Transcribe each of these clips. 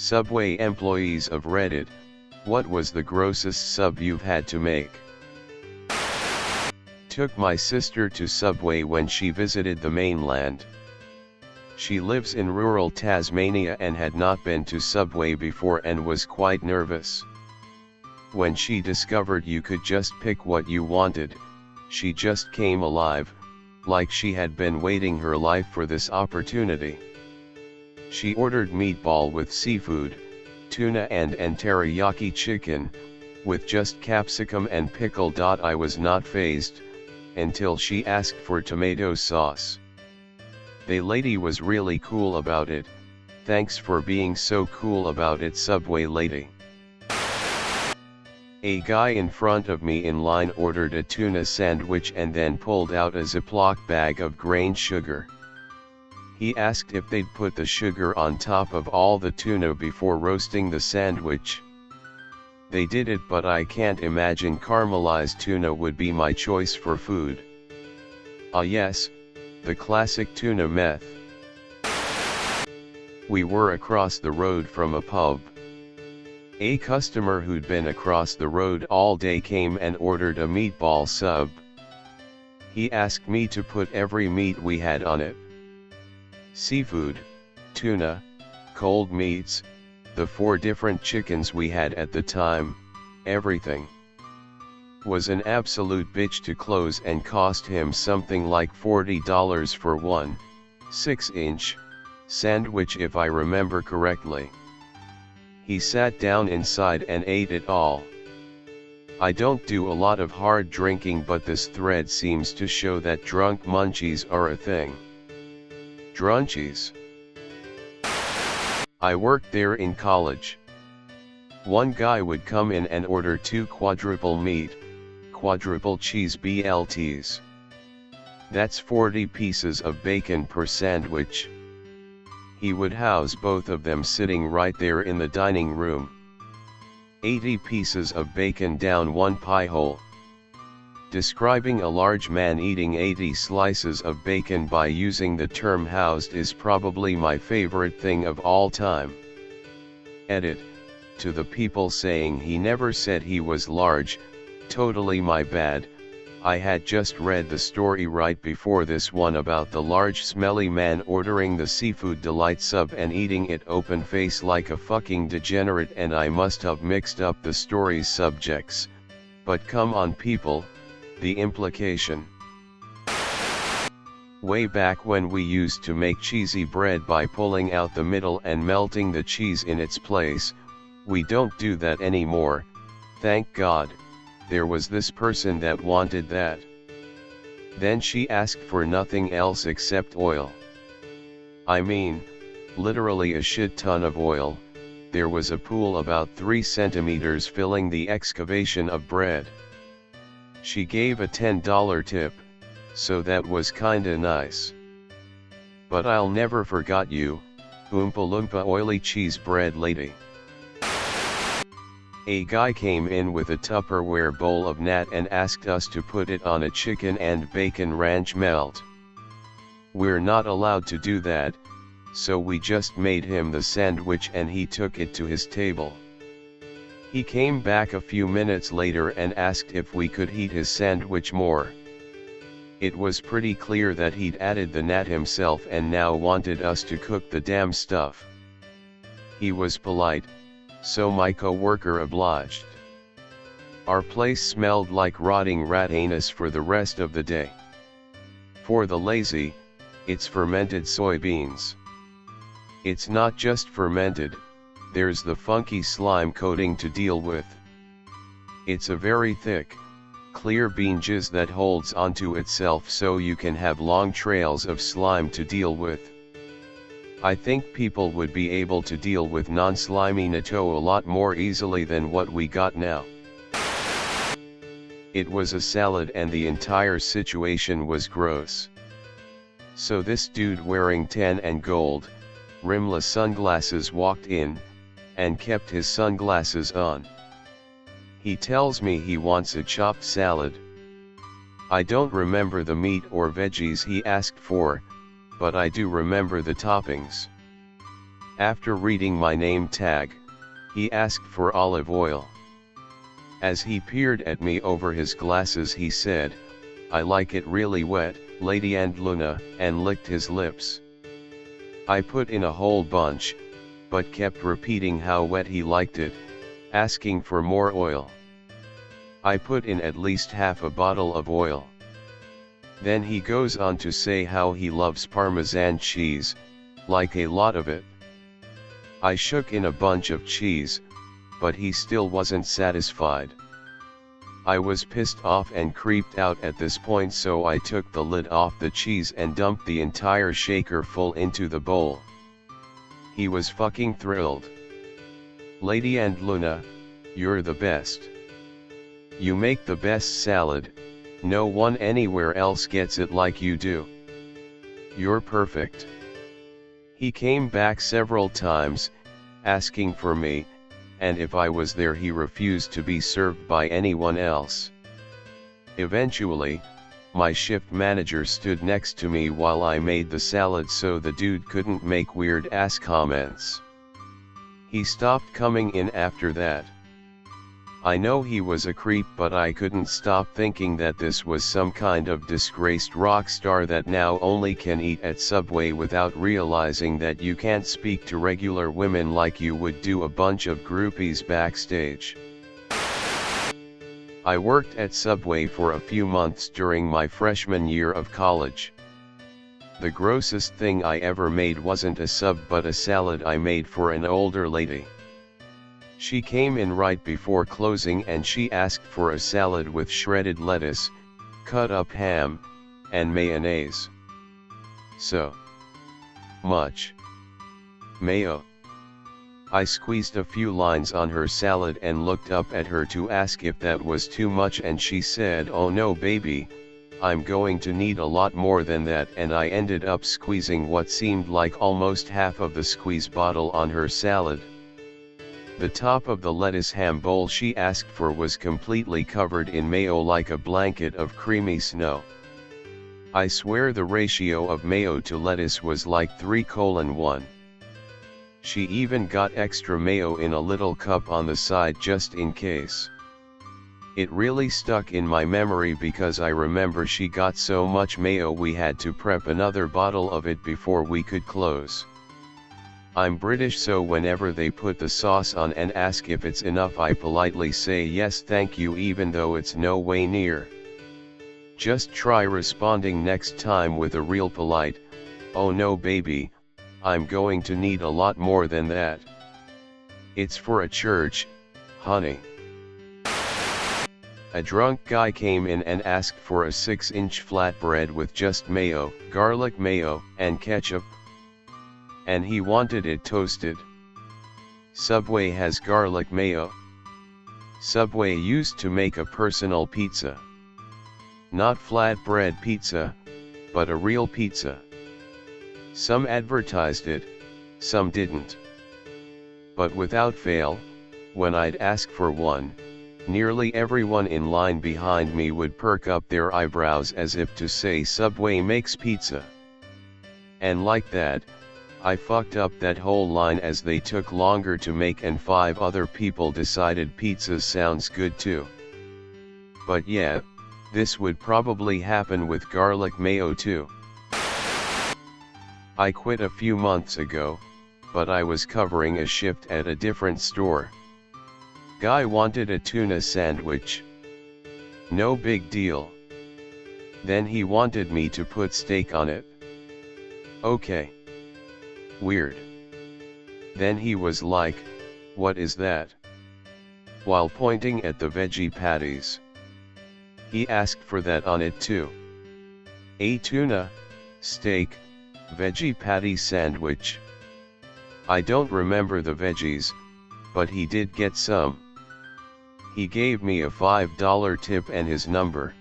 Subway employees of Reddit, what was the grossest sub you've had to make? Took my sister to Subway when she visited the mainland. She lives in rural Tasmania and had not been to Subway before and was quite nervous. When she discovered you could just pick what you wanted, she just came alive, like she had been waiting her life for this opportunity. She ordered meatball with seafood, tuna and teriyaki chicken, with just capsicum and pickle. I was not fazed, until she asked for tomato sauce. The lady was really cool about it. Thanks for being so cool about it, Subway lady. A guy in front of me in line ordered a tuna sandwich and then pulled out a Ziploc bag of grain sugar. He asked if they'd put the sugar on top of all the tuna before roasting the sandwich. They did it, but I can't imagine caramelized tuna would be my choice for food. Ah yes, the classic tuna meth. We were across the road from a pub. A customer who'd been across the road all day came and ordered a meatball sub. He asked me to put every meat we had on it. Seafood, tuna, cold meats, the 4 different chickens we had at the time, everything. Was an absolute bitch to close and cost him something like $40 for one 6-inch sandwich if I remember correctly. He sat down inside and ate it all. I don't do a lot of hard drinking, but this thread seems to show that drunk munchies are a thing. Drunchies. I worked there in college. One guy would come in and order 2 quadruple meat, quadruple cheese BLTs. That's 40 pieces of bacon per sandwich. He would house both of them sitting right there in the dining room. 80 pieces of bacon down one pie hole. Describing a large man eating 80 slices of bacon by using the term housed is probably my favorite thing of all time. Edit. To the people saying he never said he was large, totally my bad. I had just read the story right before this one about the large smelly man ordering the seafood delight sub and eating it open face like a fucking degenerate, and I must have mixed up the story's subjects. But come on people, the implication. Way back when we used to make cheesy bread by pulling out the middle and melting the cheese in its place, we don't do that anymore, thank God. There was this person that wanted that. Then she asked for nothing else except oil. I mean, literally a shit ton of oil. There was a pool about 3 centimeters filling the excavation of bread. She gave a $10 tip, so that was kinda nice. But I'll never forget you, Oompa Loompa oily cheese bread lady. A guy came in with a Tupperware bowl of nat and asked us to put it on a chicken and bacon ranch melt. We're not allowed to do that, so we just made him the sandwich and he took it to his table. He came back a few minutes later and asked if we could heat his sandwich more. It was pretty clear that he'd added the nat himself and now wanted us to cook the damn stuff. He was polite, so my co-worker obliged. Our place smelled like rotting rat anus for the rest of the day. For the lazy, it's fermented soybeans. It's not just fermented, there's the funky slime coating to deal with. It's a very thick, clear bean jizz that holds onto itself so you can have long trails of slime to deal with. I think people would be able to deal with non-slimy natto a lot more easily than what we got now. It was a salad and the entire situation was gross. So this dude wearing tan and gold, rimless sunglasses walked in, and kept his sunglasses on. He tells me he wants a chopped salad. I don't remember the meat or veggies he asked for, but I do remember the toppings. After reading my name tag, he asked for olive oil. As he peered at me over his glasses he said, "I like it really wet, Lady and Luna," and licked his lips. I put in a whole bunch, but kept repeating how wet he liked it, asking for more oil. I put in at least half a bottle of oil. Then he goes on to say how he loves Parmesan cheese, like a lot of it. I shook in a bunch of cheese, but he still wasn't satisfied. I was pissed off and creeped out at this point, so I took the lid off the cheese and dumped the entire shaker full into the bowl. He was fucking thrilled. "Lady and Luna, you're the best. You make the best salad, no one anywhere else gets it like you do. You're perfect." He came back several times, asking for me, and if I was there he refused to be served by anyone else. Eventually, my shift manager stood next to me while I made the salad so the dude couldn't make weird ass comments. He stopped coming in after that. I know he was a creep, but I couldn't stop thinking that this was some kind of disgraced rock star that now only can eat at Subway without realizing that you can't speak to regular women like you would do a bunch of groupies backstage. I worked at Subway for a few months during my freshman year of college. The grossest thing I ever made wasn't a sub but a salad I made for an older lady. She came in right before closing and she asked for a salad with shredded lettuce, cut up ham, and mayonnaise. So much mayo. I squeezed a few lines on her salad and looked up at her to ask if that was too much, and she said, "Oh no baby, I'm going to need a lot more than that," and I ended up squeezing what seemed like almost half of the squeeze bottle on her salad. The top of the lettuce ham bowl she asked for was completely covered in mayo like a blanket of creamy snow. I swear the ratio of mayo to lettuce was like 3:1. She even got extra mayo in a little cup on the side just in case. It really stuck in my memory because I remember she got so much mayo we had to prep another bottle of it before we could close. I'm British, so whenever they put the sauce on and ask if it's enough I politely say yes thank you even though it's no way near. Just try responding next time with a real polite, "Oh no baby, I'm going to need a lot more than that. It's for a church, honey." A drunk guy came in and asked for a 6-inch flatbread with just mayo, garlic mayo, and ketchup. And he wanted it toasted. Subway has garlic mayo. Subway used to make a personal pizza. Not flatbread pizza, but a real pizza. Some advertised it, some didn't. But without fail, when I'd ask for one, nearly everyone in line behind me would perk up their eyebrows as if to say Subway makes pizza. And like that, I fucked up that whole line as they took longer to make and 5 other people decided pizza sounds good too. But yeah, this would probably happen with garlic mayo too. I quit a few months ago, but I was covering a shift at a different store. Guy wanted a tuna sandwich. No big deal. Then he wanted me to put steak on it. Okay. Weird. Then he was like, "What is that?" while pointing at the veggie patties. He asked for that on it too. A tuna, steak, veggie patty sandwich. I don't remember the veggies, but he did get some. He gave me a $5 tip and his number.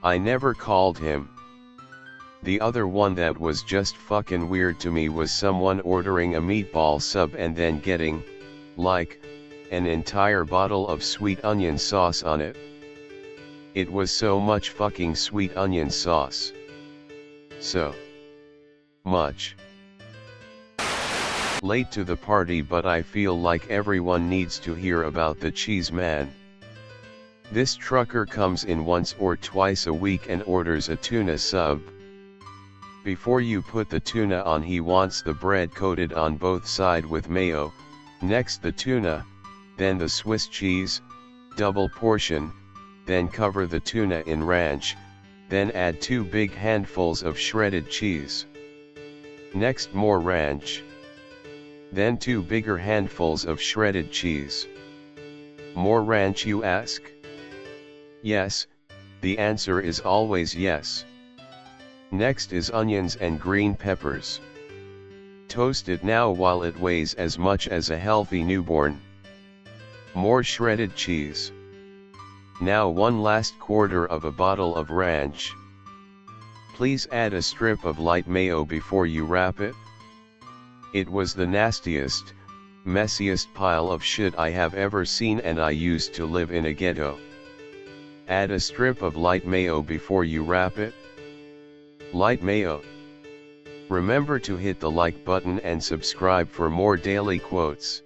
I never called him. The other one that was just fucking weird to me was someone ordering a meatball sub and then getting, like, an entire bottle of sweet onion sauce on it. It was so much fucking sweet onion sauce. So much. Late to the party, but I feel like everyone needs to hear about the cheese man. This trucker comes in once or twice a week and orders a tuna sub. Before you put the tuna on, he wants the bread coated on both sides with mayo, next the tuna, then the Swiss cheese, double portion, then cover the tuna in ranch, then add 2 big handfuls of shredded cheese. Next more ranch. Then 2 bigger handfuls of shredded cheese. More ranch, you ask? Yes, the answer is always yes. Next is onions and green peppers. Toast it now while it weighs as much as a healthy newborn. More shredded cheese. Now 1 last quarter of a bottle of ranch. Please add a strip of light mayo before you wrap it. It was the nastiest, messiest pile of shit I have ever seen, and I used to live in a ghetto. Add a strip of light mayo before you wrap it. Light mayo. Remember to hit the like button and subscribe for more daily quotes.